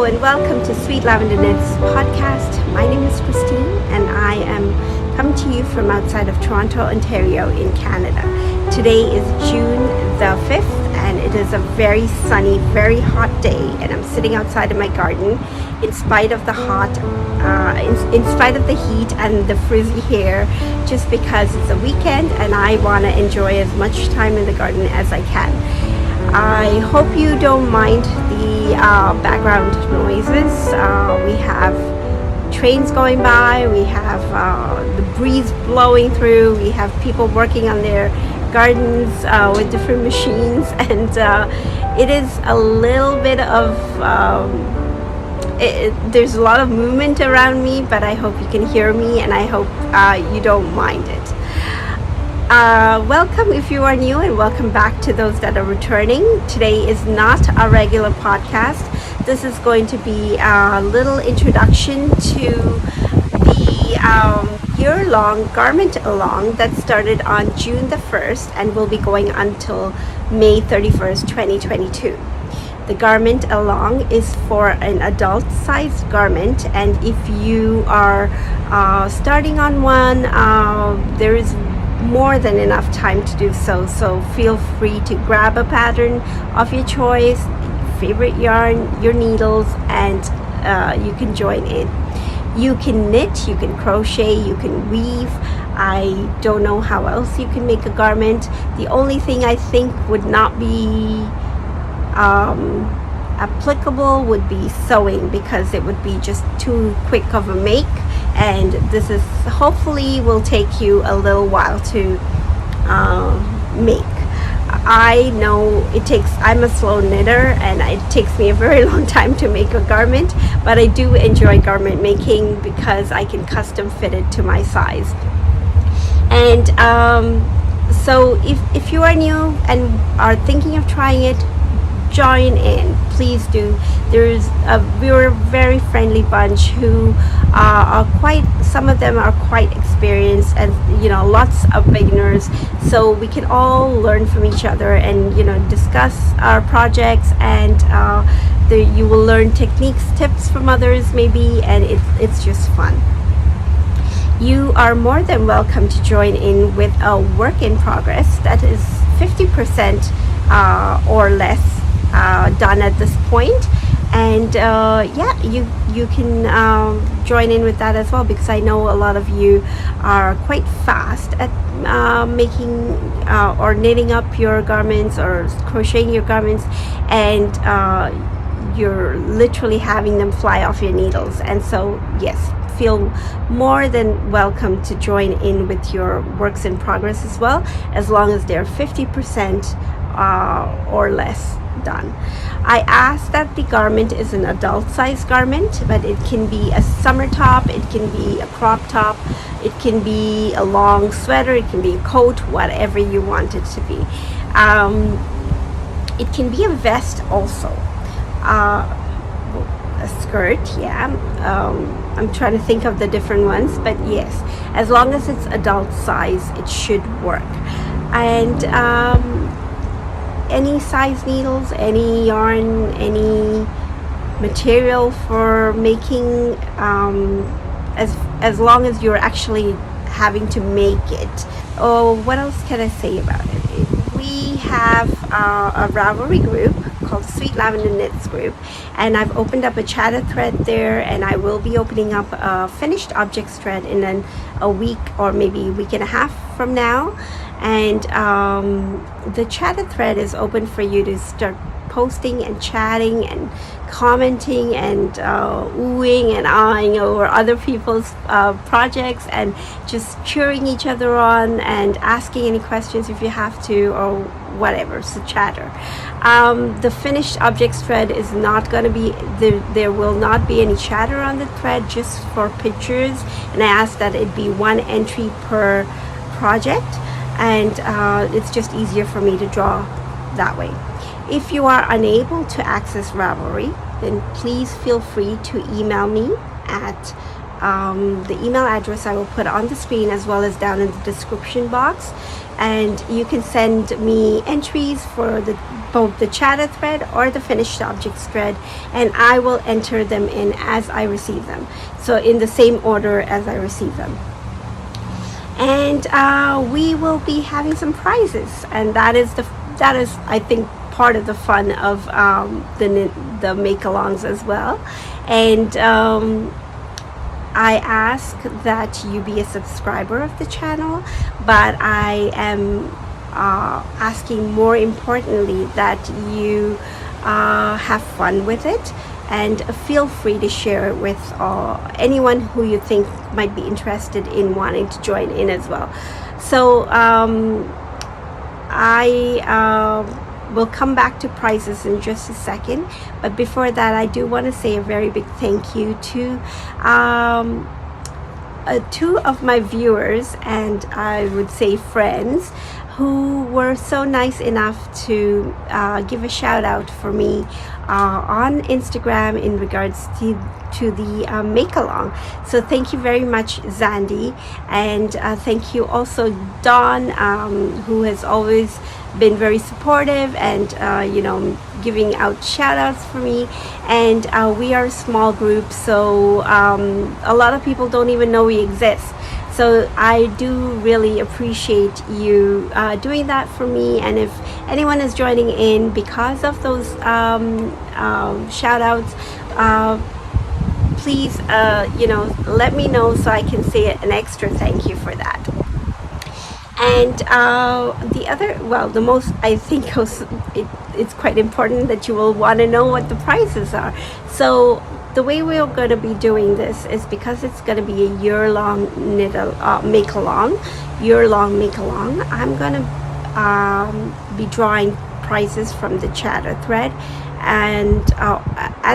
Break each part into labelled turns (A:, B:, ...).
A: and welcome to Sweet Lavender Knits podcast. My name is Christine and I am coming to you from outside of Toronto, Ontario in Canada. Today is June the 5th and it is a very sunny, very hot day, and I'm sitting outside of my garden in spite of the in spite of the heat and the frizzy hair, just because it's a weekend and I want to enjoy as much time in the garden as I can. I hope you don't mind the background noises. We have trains going by, we have the breeze blowing through, we have people working on their gardens with different machines, and it is a little bit of there's a lot of movement around me, but I hope you can hear me and I hope you don't mind it. Welcome if you are new, and welcome back to those that are returning. Today is not a regular podcast. This is going to be a little introduction to the year-long garment along that started on June the 1st and will be going until May 31st, 2022. The garment along is for an adult sized garment, and if you are starting on one, there is more than enough time to do so. So feel free to grab a pattern of your choice, favorite yarn, your needles, and you can join in. You can knit, you can crochet, you can weave. I don't know how else you can make a garment. The only thing I think would not be applicable would be sewing, because it would be just too quick of a make, and this is hopefully will take you a little while to make. I know I'm a slow knitter and it takes me a very long time to make a garment, but I do enjoy garment making because I can custom fit it to my size. And so if you are new and are thinking of trying it, join in, please do. We're a very friendly bunch who some of them are quite experienced, and lots of beginners, so we can all learn from each other and discuss our projects, and you will learn techniques, tips from others maybe, and it's just fun. You are more than welcome to join in with a work in progress that is 50% or less done at this point, and you can join in with that as well, because I know a lot of you are quite fast at making or knitting up your garments or crocheting your garments, and you're literally having them fly off your needles. And so yes, feel more than welcome to join in with your works in progress as well, as long as they're 50% or less done. I ask that the garment is an adult size garment, but it can be a summer top, it can be a crop top, it can be a long sweater, it can be a coat, whatever you want it to be. It can be a vest also, a skirt, I'm trying to think of the different ones, but yes, as long as it's adult size, it should work. And any size needles, any yarn, any material for making, as long as you're actually having to make it. Oh, what else can I say about it? We have a Ravelry group called Sweet Lavender Knits group, and I've opened up a chatter thread there, and I will be opening up a finished objects thread in a week or maybe a week and a half from now. And the chatter thread is open for you to start posting and chatting and commenting and oohing and ahhing over other people's projects, and just cheering each other on and asking any questions if you have to, or whatever. So chatter. The finished objects thread is not going to be there will not be any chatter on the thread, just for pictures, and I ask that it be one entry per project, and it's just easier for me to draw that way. If you are unable to access Ravelry, then please feel free to email me at the email address I will put on the screen, as well as down in the description box. and you can send me entries for both the chatter thread or the finished objects thread, and I will enter them in as I receive them, so in the same order as I receive them. And we will be having some prizes, and that is I think part of the fun of the make-alongs as well. And I ask that you be a subscriber of the channel, but I am asking more importantly that you have fun with it, and feel free to share it with anyone who you think might be interested in wanting to join in as well. So I will come back to prizes in just a second, but before that I do want to say a very big thank you to two of my viewers, and I would say friends, who were so nice enough to give a shout out for me on Instagram in regards to the make-along. So thank you very much, Zandy, and thank you also Dawn, who has always been very supportive and giving out shout outs for me. And we are a small group, so a lot of people don't even know we exist. So I do really appreciate you doing that for me. And if anyone is joining in because of those shout outs, please let me know so I can say an extra thank you for that. And the most, I think it's quite important that you will want to know what the prices are. So the way we're going to be doing this is, because it's going to be a year-long make-along, I'm going to be drawing prizes from the chatter thread and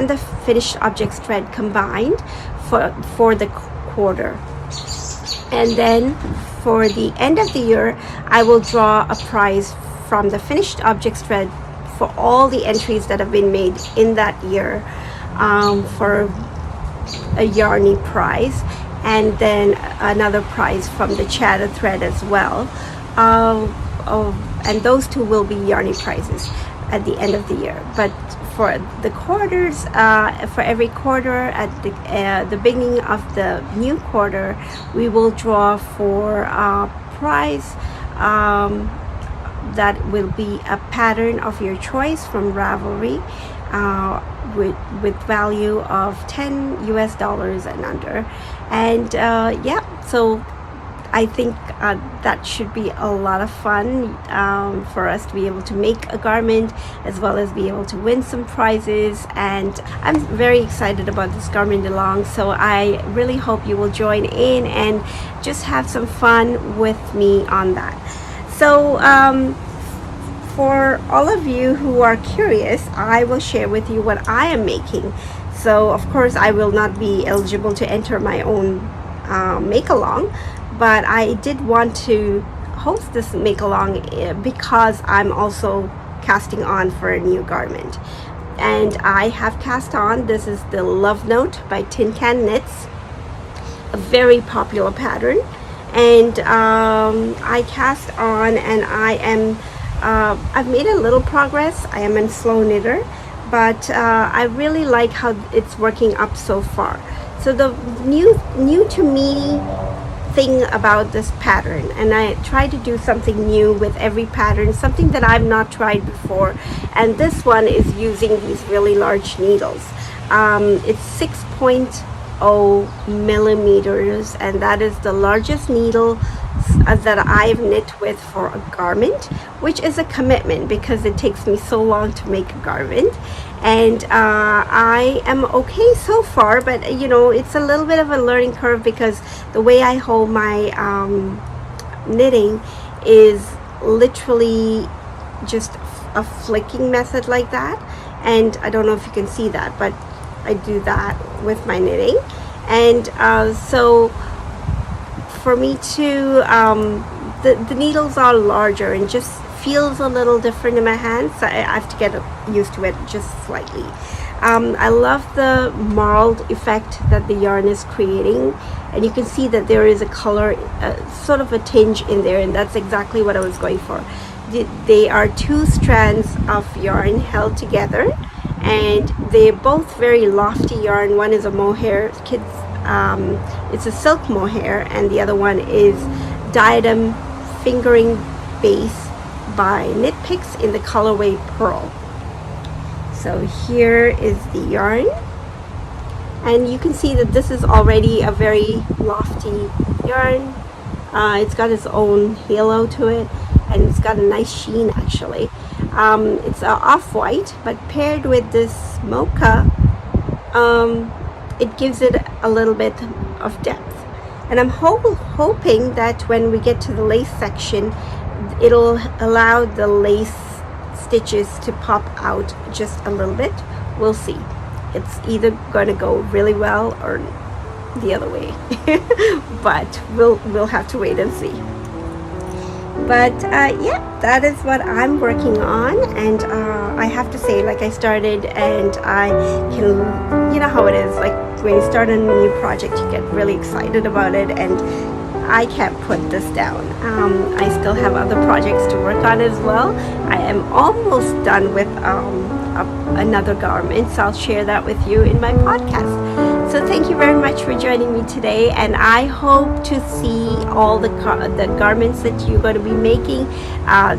A: the finished objects thread combined for the quarter. And then for the end of the year, I will draw a prize from the finished objects thread for all the entries that have been made in that year, for a yarny prize, and then another prize from the chatter thread as well. And those two will be yarny prizes at the end of the year. But for the quarters, for every quarter at the beginning of the new quarter, we will draw for a prize that will be a pattern of your choice from Ravelry, with value of $10 and under. And so I think that should be a lot of fun for us to be able to make a garment, as well as be able to win some prizes. And I'm very excited about this garment along, so I really hope you will join in and just have some fun with me on that. So for all of you who are curious, I will share with you what I am making. So of course I will not be eligible to enter my own make-along, but I did want to host this make-along because I'm also casting on for a new garment. And I have cast on, this is the Love Note by Tin Can Knits, a very popular pattern. And I cast on, and I've made a little progress. I am a slow knitter, but I really like how it's working up so far. So the new to me thing about this pattern, and I try to do something new with every pattern, something that I've not tried before, and this one is using these really large needles. It's 6.0 millimeters, and that is the largest needle that I've knit with for a garment, which is a commitment because it takes me so long to make a garment. And I am okay so far, but it's a little bit of a learning curve because the way I hold my knitting is literally just a flicking method like that. And I don't know if you can see that, but I do that with my knitting. And so for me to the needles are larger and just feels a little different in my hands, so I have to get used to it just slightly. I love the marled effect that the yarn is creating, and you can see that there is a color, sort of a tinge in there, and that's exactly what I was going for. They are two strands of yarn held together, and they're both very lofty yarn. One is a mohair, kids, it's a silk mohair, and the other one is diadem fingering base by Knit Picks in the colorway Pearl. So here is the yarn, and you can see that this is already a very lofty yarn. It's got its own halo to it, and it's got a nice sheen actually. It's off-white, but paired with this mocha, it gives it a little bit of depth. And I'm hoping that when we get to the lace section, it'll allow the lace stitches to pop out just a little bit. We'll see. It's either going to go really well or the other way, but we'll have to wait and see. But yeah, that is what I'm working on, and I have to say, like, I started, and I can, you know how it is, like when you start a new project, you get really excited about it, and I can't put this down. I still have other projects to work on as well. I am almost done with another garment, so I'll share that with you in my podcast. So thank you very much for joining me today, and I hope to see all the garments that you're going to be making,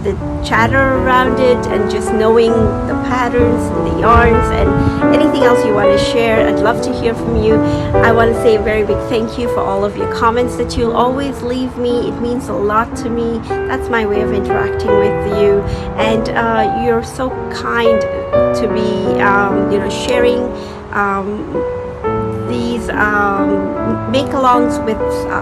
A: the chatter around it, and just knowing the patterns and the yarns and anything else you want to share. I'd love to hear from you. I want to say a very big thank you for all of your comments that you'll always leave me. It means a lot to me. That's my way of interacting with you, and you're so kind to be, sharing these make-alongs with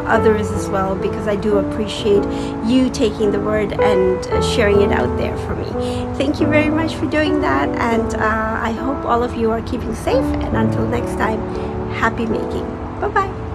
A: others as well, because I do appreciate you taking the word and sharing it out there for me. Thank you very much for doing that, and I hope all of you are keeping safe, and until next time, happy making. Bye-bye.